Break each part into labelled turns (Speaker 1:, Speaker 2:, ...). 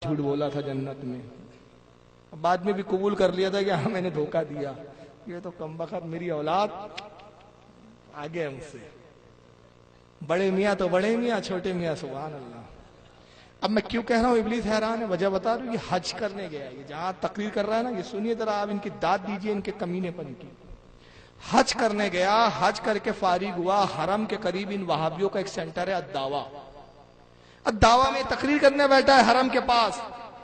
Speaker 1: جھوٹ بولا تھا جنت میں، بعد میں بھی قبول کر لیا تھا کہ ہاں میں نے دھوکہ دیا، یہ تو کمبخت میری اولاد آگے ہم سے، بڑے میاں تو بڑے میاں، چھوٹے میاں سبحان اللہ۔ اب میں کیوں کہہ رہا ہوں ابلیس حیران ہے، وجہ بتا رہا ہوں، یہ حج کرنے گیا، یہ جہاں تقریر کر رہا ہے نا، یہ سنیے ذرا، آپ ان کی داد دیجئے ان کے کمینے پن کی۔ حج کرنے گیا، حج کر کے فارغ ہوا، حرم کے قریب ان وہابیوں کا ایک سینٹر ہے الدعوہ، الدعوہ میں تقریر کرنے بیٹھا ہے حرم کے پاس،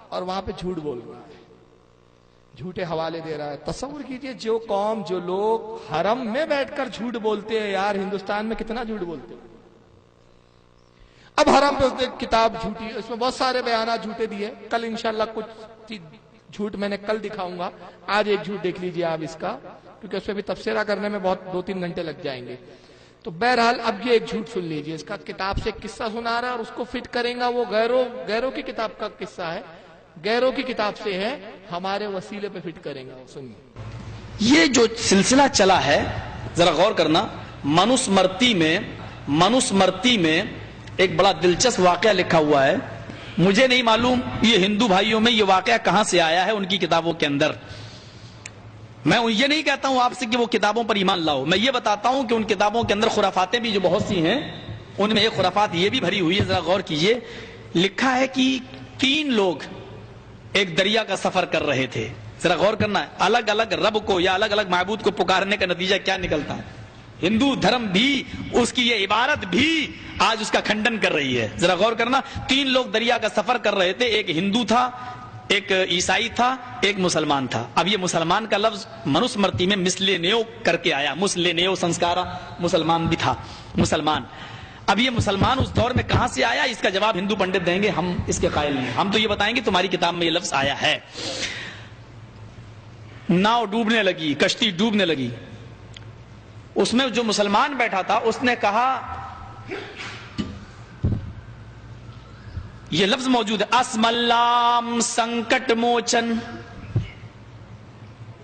Speaker 1: اور وہاں پہ جھوٹ بول رہا ہے، جھوٹے حوالے دے رہا ہے۔ تصور کیجئے جو قوم، جو لوگ حرم میں بیٹھ کر جھوٹ بولتے ہیں، یار ہندوستان میں کتنا جھوٹ بولتے ہیں۔ اب حرم پہ اس نے کتاب جھوٹی، اس میں بہت سارے بیانات جھوٹے دیے، کل انشاءاللہ کچھ جھوٹ میں نے کل دکھاؤں گا، آج ایک جھوٹ دیکھ لیجئے آپ اس کا، کیونکہ اس پہ بھی تبصرہ کرنے میں بہت 2-3 گھنٹے لگ جائیں گے۔ تو بہرحال اب یہ ایک جھوٹ سن لیجئے، اس کا کتاب سے ایک قصہ سنا رہا ہے اور اس کو فٹ کریں گا، وہ غیروں کی کتاب کا قصہ ہے، غیروں کی کتاب سے ہے، ہمارے وسیلے پہ فٹ کریں گا، سنیے۔
Speaker 2: یہ جو سلسلہ چلا ہے ذرا غور کرنا، منوسمرتی میں ایک بڑا دلچسپ واقعہ لکھا ہوا ہے، مجھے نہیں معلوم یہ ہندو بھائیوں میں یہ واقعہ کہاں سے آیا ہے ان کی کتابوں کے اندر۔ میں یہ نہیں کہتا ہوں آپ سے کہ وہ کتابوں پر ایمان لاؤ، میں یہ بتاتا ہوں کہ ان کتابوں کے اندر خرافاتیں بھی جو بہت سی ہیں، ان میں ایک خرافات یہ بھی بھری ہوئی ہے، ذرا غور کیجئے۔ لکھا ہے کہ 3 لوگ ایک دریا کا سفر کر رہے تھے، ذرا غور کرنا ہے، الگ الگ رب کو یا الگ الگ معبود کو پکارنے کا نتیجہ کیا نکلتا ہے۔ ہندو دھرم بھی اس کی یہ عبارت بھی آج اس کا کھنڈن کر رہی ہے، ذرا غور کرنا۔ 3 لوگ دریا کا سفر کر رہے تھے، ایک ہندو تھا، ایک عیسائی تھا، ایک مسلمان تھا۔ اب یہ مسلمان کا لفظ منوسمرتی میں مسلینیو کر کے آیا، مسلینیو سنسکارا، مسلمان بھی تھا، مسلمان۔ اب یہ مسلمان اس دور میں کہاں سے آیا، اس کا جواب ہندو پنڈت دیں گے، ہم اس کے قائل نہیں، ہم تو یہ بتائیں گے تمہاری کتاب میں یہ لفظ آیا ہے۔ ناؤ ڈوبنے لگی، کشتی ڈوبنے لگی، اس میں جو مسلمان بیٹھا تھا اس نے کہا، یہ لفظ موجود ہے، اسم اللہ سنکٹ موچن،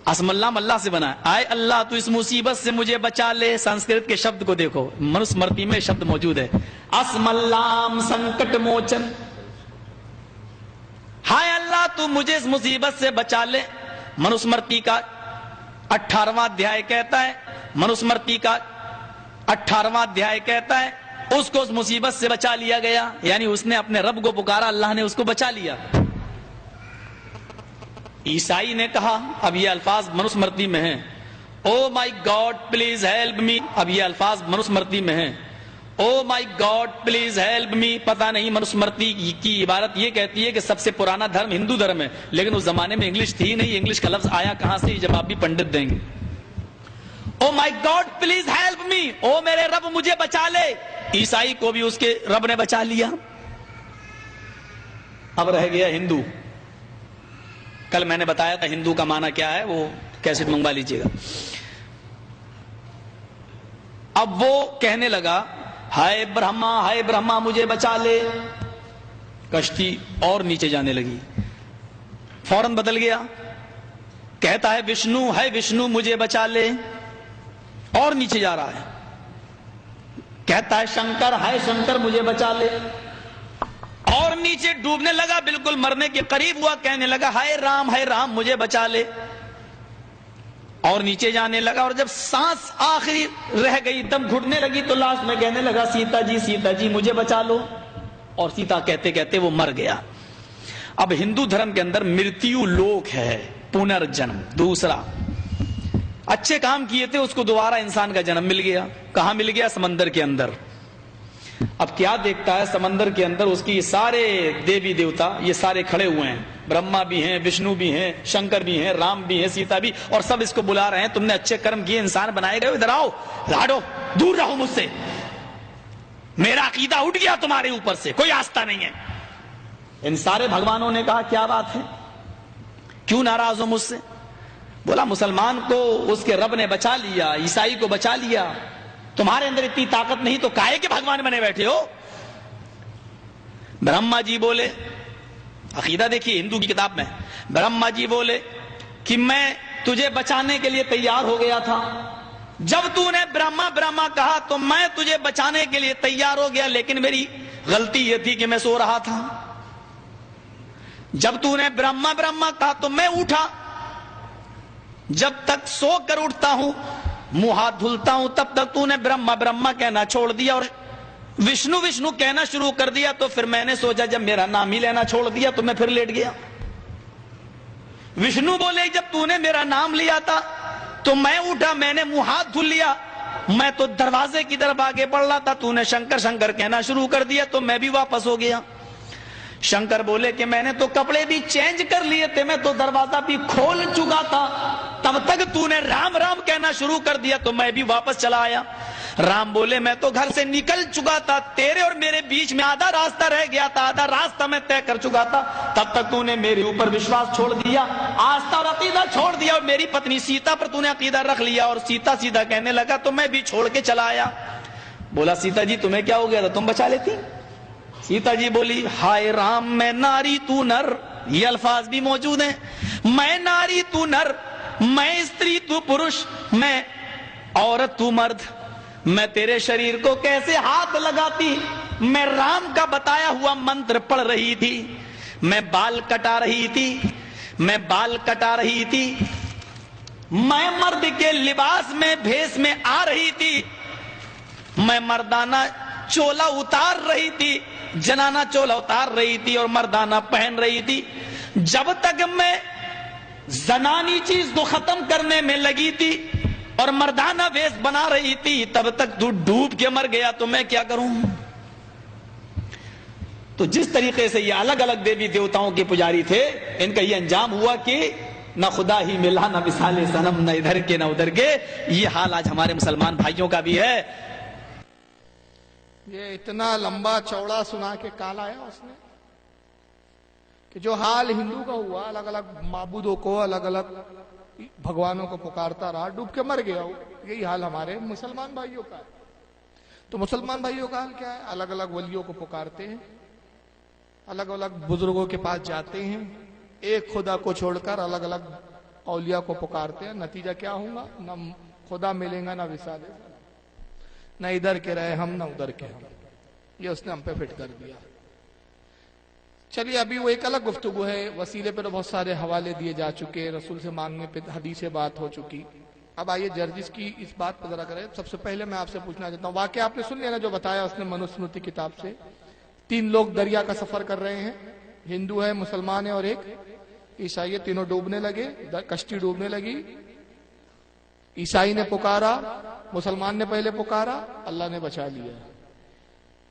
Speaker 2: اسم اللہ اللہ سے بنا ہے، آئے اللہ تو اس مصیبت سے مجھے بچا لے۔ سنسکرت کے شبد کو دیکھو، منوسمرتی میں شبد موجود ہے، اسم اللہ سنکٹ موچن، ہائے اللہ تو مجھے اس مصیبت سے بچا لے۔ منوسمرتی کا 18واں ادھیائے کہتا ہے، منوسمرتی کا 18واں ادھیائے کہتا ہے اس کو اس مصیبت سے بچا لیا گیا، یعنی اس نے اپنے رب کو پکارا، اللہ نے اس کو بچا لیا۔ عیسائی نے کہا، اب یہ الفاظ منوسمرتی میں ہیں، او مائی گاڈ پلیز ہیلپ می، اب یہ الفاظ منوسمرتی میں ہیں، او مائی گاڈ پلیز ہیلپ می۔ پتہ نہیں منوسمرتی کی عبارت یہ کہتی ہے کہ سب سے پرانا دھرم ہندو دھرم ہے، لیکن اس زمانے میں انگلش تھی نہیں، انگلش کا لفظ آیا کہاں سے، یہ جواب بھی پنڈت دیں گے۔ او مائی گاڈ پلیز ہیلپ می، او میرے رب مجھے بچا لے۔ عیسائی کو بھی اس کے رب نے بچا لیا، اب رہ گیا ہندو۔ کل میں نے بتایا تھا ہندو کا معنی کیا ہے، وہ کیسٹ منگوا لیجیے گا۔ اب وہ کہنے لگا، ہائے برہما مجھے بچا لے۔ کشتی اور نیچے جانے لگی، فوراً بدل گیا، کہتا ہے وشنو مجھے بچا لے، اور نیچے جا رہا ہے، کہتا ہے شنکر مجھے بچا لے، اور نیچے ڈوبنے لگا، بالکل مرنے کے قریب ہوا، کہنے لگا ہائے رام مجھے بچا لے، اور نیچے جانے لگا، اور جب سانس آخری رہ گئی، دم گھٹنے لگی، تو لاسٹ میں کہنے لگا سیتا جی مجھے بچا لو، اور سیتا کہتے کہتے وہ مر گیا۔ اب ہندو دھرم کے اندر مرتیو لوک ہے، پنرجنم، دوسرا اچھے کام کیے تھے اس کو دوبارہ انسان کا جنم مل گیا، کہاں مل گیا؟ سمندر کے اندر۔ اب کیا دیکھتا ہے سمندر کے اندر، اس کی سارے دیوی دیوتا یہ سارے کھڑے ہوئے ہیں، برہما بھی ہیں، وشنو بھی ہیں، شنکر بھی ہیں، رام بھی ہیں، سیتا بھی، اور سب اس کو بلا رہے ہیں، تم نے اچھے کرم کیے، انسان بنائے گئے، ادھر آؤ، ہٹو، دور رہو مجھ سے، میرا عقیدہ اٹھ گیا تمہارے اوپر سے، کوئی آستہ نہیں ہے۔ ان سارے بھگوانوں نے کہا کیا بات ہے، کیوں ناراض ہو مجھ سے؟ بولا مسلمان کو اس کے رب نے بچا لیا، عیسائی کو بچا لیا، تمہارے اندر اتنی طاقت نہیں تو کائے کے بھگوان بنے بیٹھے ہو؟ برہما جی بولے، عقیدہ دیکھیے ہندو کی کتاب میں، برہما جی بولے کہ میں تجھے بچانے کے لیے تیار ہو گیا تھا، جب تو نے برہما کہا تو میں تجھے بچانے کے لیے تیار ہو گیا، لیکن میری غلطی یہ تھی کہ میں سو رہا تھا۔ جب تو نے برہما برہما کہا تو میں اٹھا. جب تک سو کر اٹھتا ہوں منہ ہاتھ دھلتا ہوں تب تک تو نے برہما برہما کہنا چھوڑ دیا اور وشنو وشنو کہنا شروع کر دیا. تو پھر میں نے سوچا جب میرا نام ہی لینا چھوڑ دیا تو میں پھر لیٹ گیا. وشنو بولے جب تو نے میرا نام لیا تھا تو میں اٹھا, میں نے منہ ہاتھ دھل لیا, میں تو دروازے کی طرف آگے بڑھ رہا تھا, تو نے شنکر شنکر کہنا شروع کر دیا تو میں بھی واپس ہو گیا. شنکر بولے کہ میں نے تو کپڑے بھی چینج کر لیے تھے, میں تو دروازہ بھی کھول چکا تھا, تب تک تو نے رام رام کہنا شروع کر دیا تو میں بھی واپس چلا آیا. رام بولے میں تو گھر سے نکل چکا تھا, تیرے اور میرے بیچ میں آدھا راستہ رہ گیا تھا, آدھا راستہ میں طے کر چکا تھا, تب تک تو نے میرے اوپر وشواس چھوڑ دیا, آستھا اور عقیدہ چھوڑ دیا, اور میری پتنی سیتا پر تو نے عقیدہ رکھ لیا اور سیتا سیدھا کہنے لگا تو میں بھی چھوڑ کے چلا آیا. بولا سیتا جی تمہیں کیا ہو گیا تھا, تم بچا لیتی. سیتا جی بولی ہائے رام میں ناری تو نر, یہ الفاظ بھی موجود ہیں, میں ناری تو نر, میں استری تو پرش, میں عورت تو مرد, میں تیرے شریر کو کیسے ہاتھ لگاتی. میں رام کا بتایا ہوا منتر پڑھ رہی تھی, میں بال کٹا رہی تھی, میں بال کٹا رہی تھی, میں مرد کے لباس میں بھیس میں آ رہی تھی, میں مردانہ چولا اتار رہی تھی, جنانا چولا اتار رہی تھی اور مردانہ پہن رہی تھی. جب تک میں زنانی چیز کو ختم کرنے میں لگی تھی اور مردانہ ویس بنا رہی تھی تب تک تو ڈوب کے مر گیا, تو میں کیا کروں. تو جس طریقے سے یہ الگ الگ دیوی دیوتاؤں کے پجاری تھے, ان کا یہ انجام ہوا کہ نہ خدا ہی ملا, نہ مثال صنم, نہ ادھر کے نہ ادھر کے. یہ حال آج ہمارے مسلمان بھائیوں کا بھی ہے.
Speaker 1: یہ اتنا لمبا چوڑا سنا کے کال آیا اس نے کہ جو حال ہندو کا ہوا, الگ الگ معبودوں کو الگ الگ بھگوانوں کو پکارتا رہا, ڈوب کے مر گیا. یہی حال ہمارے مسلمان بھائیوں کا ہے. تو مسلمان بھائیوں کا حال کیا ہے, الگ الگ ولیوں کو پکارتے ہیں, الگ الگ بزرگوں کے پاس جاتے ہیں, ایک خدا کو چھوڑ کر الگ الگ اولیاء کو پکارتے ہیں. نتیجہ کیا ہوگا, نہ خدا ملیں گا نہ وصال, نہ ادھر کے رہے ہم نہ ادھر کے ہم. یہ اس نے ہم پہ فٹ کر دیا. چلیے ابھی وہ ایک الگ گفتگو ہے, وسیلے پہ تو بہت سارے حوالے دیے جا چکے, رسول سے مانگنے پہ حدیث سے بات ہو چکی. اب آئیے جرجس کی اس بات پہ ذرا کریں. سب سے پہلے میں آپ سے پوچھنا چاہتا ہوں, واقعہ آپ نے سن لیا نا جو بتایا اس نے منوسمرتی کتاب سے. 3 لوگ دریا کا سفر کر رہے ہیں, ہندو ہے, مسلمان ہے اور ایک عیسائی. تینوں ڈوبنے لگے, کشتی ڈوبنے لگی. عیسائی نے پکارا, مسلمان نے پہلے پکارا, اللہ نے بچا لیا.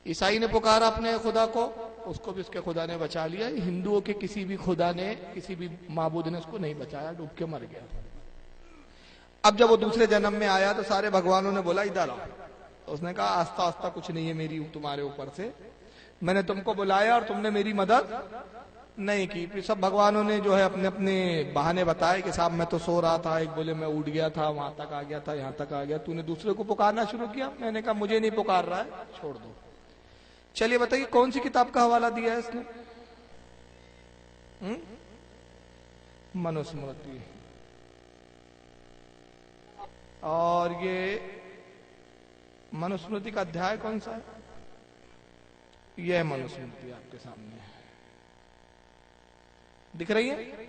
Speaker 1: عیسائی نے پکارا اپنے خدا کو, اس کو بھی اس کے خدا نے بچا لیا. ہندوؤں کے کسی بھی خدا نے, کسی بھی معبود نے اس کو نہیں بچایا, ڈوب کے مر گیا. اب جب وہ دوسرے جنم میں آیا تو سارے بھگوانوں نے بولا ادھر آؤ. اس نے کہا آستہ آستہ کچھ نہیں ہے میری تمہارے اوپر سے, میں نے تم کو بلایا اور تم نے میری مدد نہیں کی. پھر سب بھگوانوں نے جو ہے اپنے اپنے بہانے بتائے کہ صاحب میں تو سو رہا تھا, ایک بولے میں اٹھ گیا تھا, وہاں تک آ گیا تھا, یہاں تک آ گیا, تو نے دوسرے کو پکارنا شروع کیا. میں نے کہا مجھے نہیں پکار رہا ہے, چھوڑ دو. چلیے بتائیے کون سی کتاب کا حوالہ دیا ہے اس نے, منوسمرتی. اور یہ منوسمرتی کا ادھیائے کون سا ہے, یہ منوسمرتی آپ کے سامنے دکھ رہی ہے,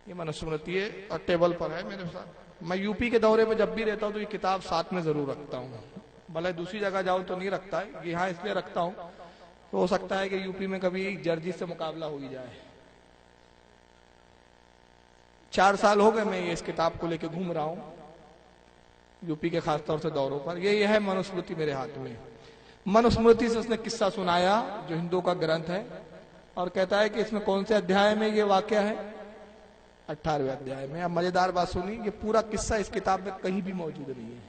Speaker 1: یہ منوسمرتی ہے اور ٹیبل پر ہے میرے ساتھ. میں یو پی کے دورے پہ جب بھی رہتا ہوں تو یہ کتاب ساتھ میں ضرور رکھتا ہوں. بھلے دوسری جگہ جاؤں تو نہیں رکھتا ہے, یہاں اس لیے رکھتا ہوں تو ہو سکتا ہے کہ یو پی میں کبھی جرجس سے مقابلہ ہو ہی جائے. 4 سال ہو گئے میں یہ اس کتاب کو لے کے گھوم رہا ہوں یو پی کے خاص طور سے دوروں پر. یہ ہے منوسمرتی میرے ہاتھ میں. منوسمرتی سے اس نے قصہ سنایا جو ہندو کا گرنتھ ہے, اور کہتا ہے کہ اس میں کون سے ادھیائے میں یہ واقعہ ہے, 18ویں ادھیائے میں. اب مزیدار بات سنی, یہ پورا قصہ اس کتاب میں کہیں بھی موجود نہیں ہے.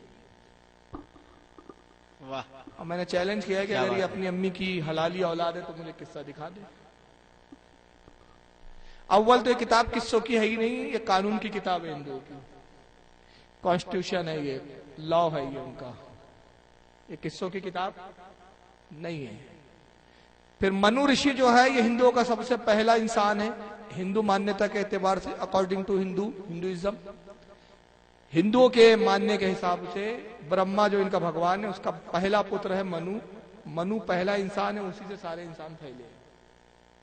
Speaker 1: اور میں نے چیلنج کیا ہے کہ اگر یہ اپنی امی کی حلالی اولاد ہے تو مجھے قصہ دکھا دے. اول تو یہ کتاب قصوں کی ہے ہی نہیں, یہ قانون کی کتاب ہے ہندوؤں کی, کانسٹیٹیوشن ہے, یہ لا ہے یہ ان کا, یہ قصوں کی کتاب نہیں ہے. پھر منو رشی جو ہے یہ ہندوؤں کا سب سے پہلا انسان ہے ہندو مانیتا کے اعتبار سے. اکارڈنگ ٹو ہندوازم, ہندوؤں کے ماننے کے حساب سے برہما جو ان کا بھگوان ہے اس کا پہلا پتر ہے منو. منو پہلا انسان ہے, اسی سے سارے انسان پھیلے.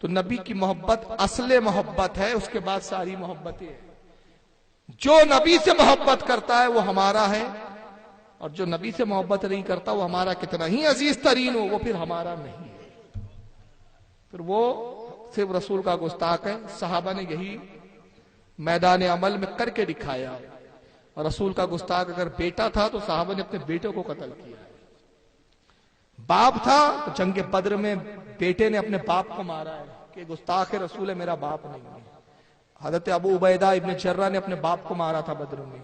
Speaker 1: تو نبی کی محبت اصل محبت ہے، اس کے بعد ساری محبتیں ہیں۔ جو نبی سے محبت کرتا ہے وہ ہمارا ہے، اور جو نبی سے محبت نہیں کرتا وہ ہمارا کتنا ہی عزیز ترین ہو وہ پھر ہمارا نہیں ہے، پھر وہ صرف رسول کا گستاخ ہے۔ صحابہ نے یہی میدان عمل میں کر کے دکھایا، اور رسول کا گستاخ اگر بیٹا تھا تو صحابہ نے اپنے بیٹے کو قتل کیا، باپ تھا تو جنگ بدر میں بیٹے نے اپنے باپ کو مارا ہے کہ گستاخ رسول ہے، میرا باپ نہیں ہے۔ حضرت ابو عبیدہ ابن جرہ نے اپنے باپ کو مارا تھا بدر میں،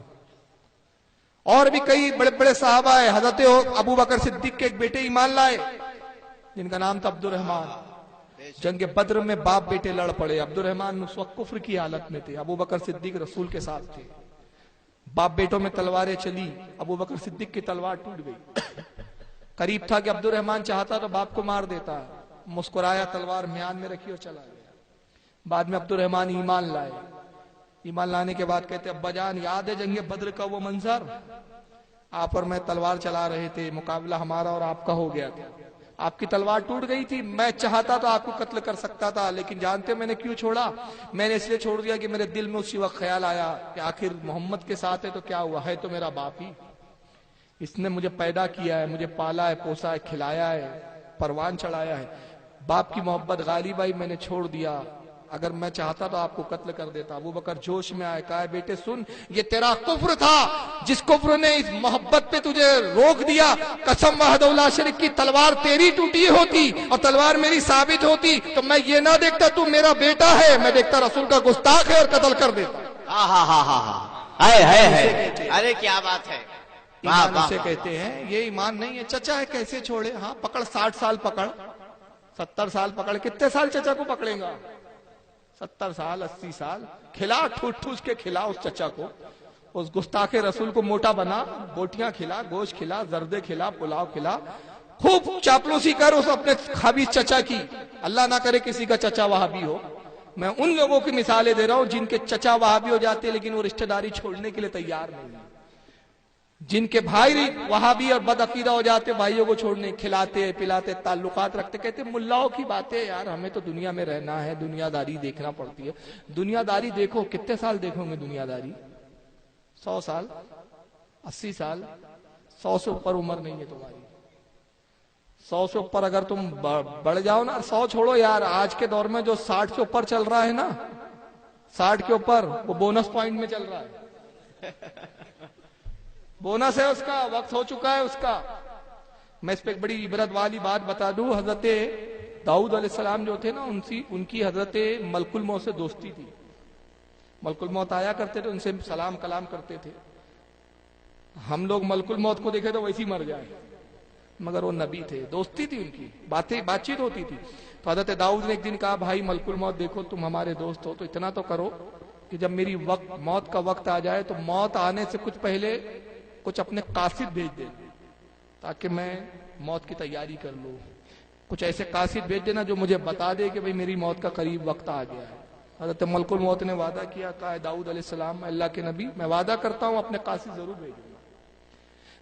Speaker 1: اور بھی کئی بڑے بڑے صحابہ ہیں۔ حضرت ابو بکر صدیق کے ایک بیٹے ایمان لائے جن کا نام تھا عبد الرحمن، جنگ بدر میں باپ بیٹے لڑ پڑے، عبد الرحمن اس وقت کفر کی حالت میں تھے، ابو بکر صدیق رسول کے ساتھ تھے، باپ بیٹوں میں تلواریں چلی، ابو بکر صدیق کی تلوار ٹوٹ گئی، قریب تھا کہ عبد الرحمن چاہتا تو باپ کو مار دیتا، مسکرایا، تلوار میان میں رکھی اور چلا گیا۔ بعد میں عبد الرحمن ایمان لائے، ایمان لانے کے بعد کہتے ابا جان یاد ہے جنگ بدر کا وہ منظر، آپ اور میں تلوار چلا رہے تھے، مقابلہ ہمارا اور آپ کا ہو گیا تھا، آپ کی تلوار ٹوٹ گئی تھی، میں چاہتا تو آپ کو قتل کر سکتا تھا، لیکن جانتے میں نے کیوں چھوڑا؟ میں نے اس لیے چھوڑ دیا کہ میرے دل میں اسی وقت خیال آیا کہ آخر محمد کے ساتھ ہے تو کیا ہوا، ہے تو میرا باپ ہی، اس نے مجھے پیدا کیا ہے، مجھے پالا ہے، پوسا ہے، کھلایا ہے، پروان چڑھایا ہے، باپ کی محبت غالب آئی، میں نے چھوڑ دیا، اگر میں چاہتا تو آپ کو قتل کر دیتا۔ ابو بکر جوش میں آئے، کہا بیٹے سن، یہ تیرا کفر تھا، جس کفر نے اس محبت پہ تجھے روک دیا، قسم وحدہ لا شریک کی تلوار تیری ٹوٹی ہوتی اور تلوار میری ثابت ہوتی تو میں یہ نہ دیکھتا تو میرا بیٹا ہے، میں دیکھتا رسول کا گستاخ ہے اور قتل کر دیتا۔
Speaker 3: ارے کیا بات ہے،
Speaker 1: ایمان اسے کہتے ہیں، یہ ایمان نہیں ہے۔ چچا ہے کیسے چھوڑے، ہاں پکڑ 60 سال پکڑ، 70 سال پکڑ، کتنے سال چچا کو پکڑیں گا؟ 70 سال 80 سال کھلا، ٹھوس ٹھوس کے کھلا اس چچا کو، اس گستاخ رسول کو موٹا بنا، بوٹیاں کھلا، گوشت کھلا، زردے کھلا، پلاؤ کھلا، خوب چاپلوسی کر اس اپنے خبیث چچا کی۔ اللہ نہ کرے کسی کا چچا وہابی ہو، میں ان لوگوں کی مثالیں دے رہا ہوں جن کے چچا وہابی ہو جاتے لیکن وہ رشتہ داری چھوڑنے کے لیے تیار نہیں ہیں، جن کے بھائی وہابی اور بدعقیدہ ہو جاتے، بھائیوں کو چھوڑنے، کھلاتے پلاتے، تعلقات رکھتے، کہتے ملاؤں کی باتیں یار، ہمیں تو دنیا میں رہنا ہے، دنیا داری دیکھنا پڑتی ہے۔ دنیا داری دیکھو، کتنے سال دیکھو گے دنیا داری؟ 100 سال، 80 سال، 100 سے اوپر عمر نہیں ہے تمہاری، 100 سے اوپر اگر تم بڑھ جاؤ نا، 100 چھوڑو یار، آج کے دور میں جو 60 سے اوپر چل رہا ہے نا، 60 کے اوپر، وہ بونس پوائنٹ میں چل رہا ہے، بونس ہے اس کا، وقت ہو چکا ہے اس کا۔ میں اس پہ ایک بڑی عبرت والی بات بتا دوں، حضرت داؤد علیہ السلام جو تھے نا، ان کی حضرت ملک الموت سے دوستی تھی، ملک الموت آیا کرتے تھے، ان سے سلام کلام کرتے تھے، ہم لوگ ملک الموت کو دیکھے تو ویسے ہی مر جائے، مگر وہ نبی تھے، دوستی تھی ان کی، بات چیت ہوتی تھی۔ تو حضرت داؤد نے ایک دن کہا بھائی ملک الموت دیکھو تم ہمارے دوست ہو تو اتنا تو کرو کہ جب میری موت کا وقت آ جائے تو موت آنے سے کچھ پہلے کچھ اپنے قاصد بھیج دے تاکہ میں موت کی تیاری کر لوں، کچھ ایسے قاصد بھیج دینا جو مجھے بتا دے کہ بھئی میری موت کا قریب وقت آ گیا ہے۔ حضرت ملک الموت نے وعدہ کیا، کہا داؤد علیہ السلام اللہ کے نبی میں وعدہ کرتا ہوں اپنے قاصد ضرور بھیجوں گا۔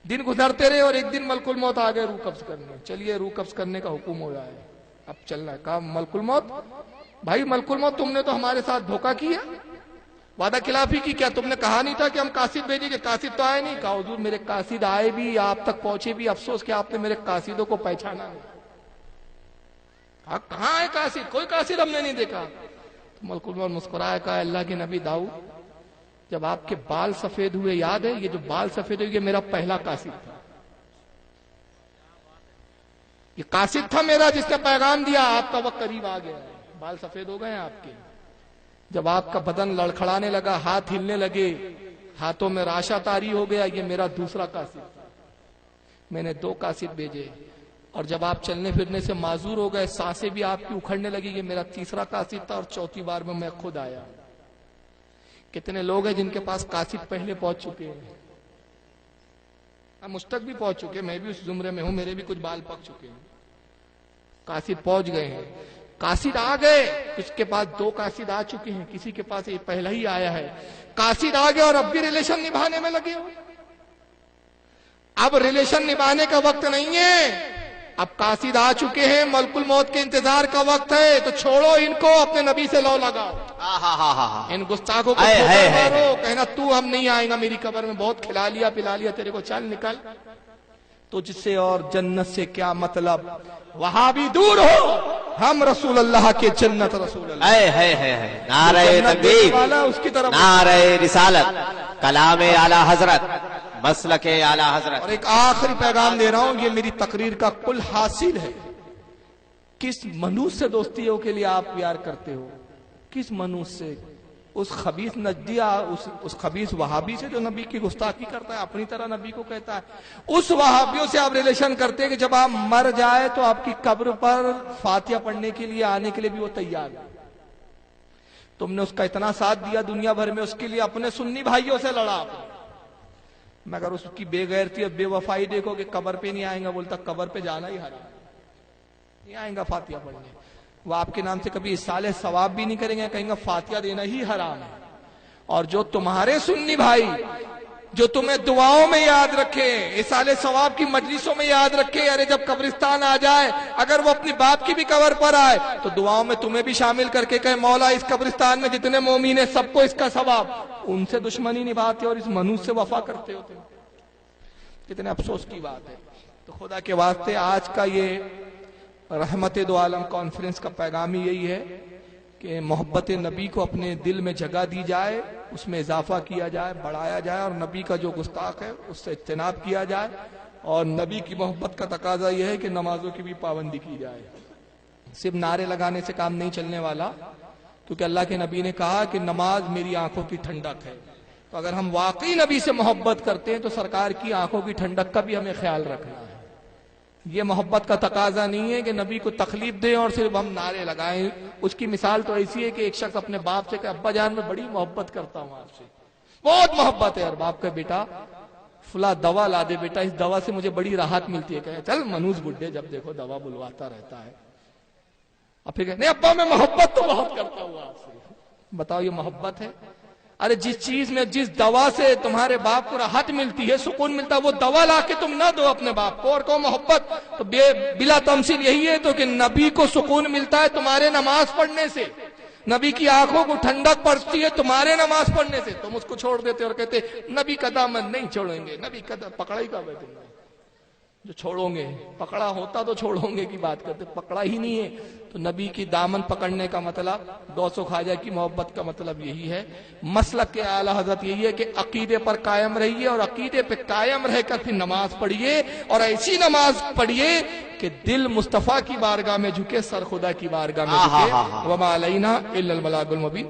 Speaker 1: دن گزرتے رہے اور ایک دن ملک الموت آ گئے روح قبض کرنے، چلیے روح قبض کرنے کا حکم ہو رہا ہے، اب چلنا ہے۔ کہا ملک الموت، بھائی ملک الموت تم نے تو ہمارے ساتھ دھوکہ کیا، وعدہ خلافی کی، کیا تم نے کہا نہیں تھا کہ ہم قاصد بھیجیں گے؟ قاصد تو آئے نہیں۔ کہا حضور میرے قاصد آئے بھی، آپ تک پہنچے بھی، افسوس کہ آپ نے میرے قاصدوں کو پہچانا نہیں۔ کہا کہاں ہے قاصد؟ کوئی قاصد ہم نے نہیں دیکھا۔ تو ملک الموت مسکرایا، کہا اللہ کے نبی داؤد جب آپ کے بال سفید ہوئے یاد ہے؟ یہ جو بال سفید ہوئے یہ میرا پہلا قاصد تھا، یہ قاصد تھا میرا جس نے پیغام دیا آپ کا وقت قریب آ گیا ہے، بال سفید ہو گئے ہیں آپ کے۔ جب آپ کا بدن لڑکھڑانے لگا، ہاتھ ہلنے لگے، ہاتھوں میں راشا طاری ہو گیا، یہ میرا دوسرا قاصد تھا۔ میں نے 2 قاصد بھیجے، اور جب آپ چلنے پھرنے سے معذور ہو گئے، سانسیں بھی آپ کی اکھڑنے لگی، یہ میرا تیسرا قاصد تھا، اور چوتھی بار میں خود آیا۔ کتنے لوگ ہیں جن کے پاس قاصد پہلے پہنچ چکے ہیں، مجھ تک بھی پہنچ چکے، میں بھی اس زمرے میں ہوں، میرے بھی کچھ بال پک چکے ہیں، قاصد پہنچ گئے ہیں، قاصد آ گئے، اس کے پاس 2 قاصد آ چکے ہیں، کسی کے پاس یہ پہلا ہی آیا ہے، قاصد آ گئے اور اب بھی ریلیشن نبھانے میں لگے ہوئے۔ اب ریلیشن نبھانے کا وقت نہیں ہے، اب قاصد آ چکے ہیں، ملک الموت کے انتظار کا وقت ہے، تو چھوڑو ان کو، اپنے نبی سے لو لگاؤ، ان گستاخوں کو ٹھوکر مارو، کہنا تو ہم نہیں آئیں گا میری قبر میں، بہت کھلا لیا پلا لیا تیرے کو، چل نکل، تجھ سے اور جنت سے کیا مطلب، وہاں بھی دور ہو، ہم رسول اللہ کے جنت رسول اللہ،
Speaker 3: نعرہ
Speaker 1: جنت دینے
Speaker 3: تکبیر،
Speaker 1: والا اس کی طرف،
Speaker 3: نعرہ رسالت، کلام اعلی حضرت، مسلک اعلی حضرت۔
Speaker 1: اور ایک آخری پیغام دے رہا ہوں، یہ میری تقریر کا کل حاصل ہے، کس منوس سے دوستیوں کے لیے آپ پیار کرتے ہو، کس منوس سے، اس خبیث نجدیہ، اس خبیث وہابی سے جو نبی کی گستاخی کرتا ہے، اپنی طرح نبی کو کہتا ہے، اس وہابیوں سے آپ ریلیشن کرتے ہیں کہ جب آپ مر جائے تو آپ کی قبر پر فاتحہ پڑھنے کے لیے آنے کے لیے بھی وہ تیار ہے، تم نے اس کا اتنا ساتھ دیا دنیا بھر میں، اس کے لیے اپنے سنی بھائیوں سے لڑا آپ نے، مگر اس کی بے غیرتی اور بے وفائی دیکھو کہ قبر پہ نہیں آئیں گا، بولتا قبر پہ جانا ہی حرام، نہیں آئیں گا فاتحہ پڑھنے، وہ آپ کے نام سے کبھی اصالہ ثواب بھی نہیں کریں گے، کہیں گے فاتحہ دینا ہی حرام ہے، اور جو تمہارے سنی بھائی جو تمہیں دعاؤں میں یاد رکھے، اصالہ ثواب کی مجلسوں میں یاد رکھے، ارے جب قبرستان آ جائے، اگر وہ اپنی باپ کی بھی قبر پر آئے تو دعاؤں میں تمہیں بھی شامل کر کے کہے مولا اس قبرستان میں جتنے مومین ہیں سب کو اس کا ثواب، ان سے دشمنی نبھاتے اور اس منوس سے وفا کرتے ہوتے، کتنے افسوس کی بات ہے۔ تو خدا کے واسطے آج کا یہ رحمت دو عالم کانفرنس کا پیغام ہی یہی ہے کہ محبت نبی کو اپنے دل میں جگہ دی جائے، اس میں اضافہ کیا جائے، بڑھایا جائے، اور نبی کا جو گستاخ ہے اس سے اجتناب کیا جائے، اور نبی کی محبت کا تقاضا یہ ہے کہ نمازوں کی بھی پابندی کی جائے، صرف نعرے لگانے سے کام نہیں چلنے والا، کیونکہ اللہ کے نبی نے کہا کہ نماز میری آنکھوں کی ٹھنڈک ہے، تو اگر ہم واقعی نبی سے محبت کرتے ہیں تو سرکار کی آنکھوں کی ٹھنڈک کا بھی ہمیں خیال رکھنا ہے، یہ محبت کا تقاضا نہیں ہے کہ نبی کو تکلیف دیں اور صرف ہم نعرے لگائیں، اس کی مثال تو ایسی ہے کہ ایک شخص اپنے باپ سے کہ ابا جان میں بڑی محبت کرتا ہوں آپ سے، بہت محبت ہے، اور باپ کا بیٹا فلاں دوا لا دے بیٹا، اس دوا سے مجھے بڑی راحت ملتی ہے، کہے چل منوس بڈھے جب دیکھو دوا بلواتا رہتا ہے، اور پھر نہیں ابا میں محبت تو بہت کرتا ہوں آپ سے، بتاؤ یہ محبت ہے؟ ارے جس چیز میں جس دوا سے تمہارے باپ کو راحت ملتی ہے، سکون ملتا ہے، وہ دوا لا کے تم نہ دو اپنے باپ کو اور کہو محبت، تو بلا تمثیل یہی ہے تو کہ نبی کو سکون ملتا ہے تمہارے نماز پڑھنے سے، نبی کی آنکھوں کو ٹھنڈک پڑتی ہے تمہارے نماز پڑھنے سے، تم اس کو چھوڑ دیتے اور کہتے نبی کا دامن نہیں چھوڑیں گے، نبی کا پکڑا ہی کب ہے تم نے جو چھوڑو گے، پکڑا ہوتا تو چھوڑو گے کی بات کرتے، پکڑا ہی نہیں ہے، تو نبی کی دامن پکڑنے کا مطلب، غوث و خواجہ کی محبت کا مطلب یہی ہے، مسلک کے اعلی حضرت یہی ہے کہ عقیدے پر قائم رہیے، اور عقیدے پہ قائم رہ کر پھر نماز پڑھیے، اور ایسی نماز پڑھیے کہ دل مصطفیٰ کی بارگاہ میں جھکے، سر خدا کی بارگاہ میں جھکے، وما علینا الا البلاغ المبین۔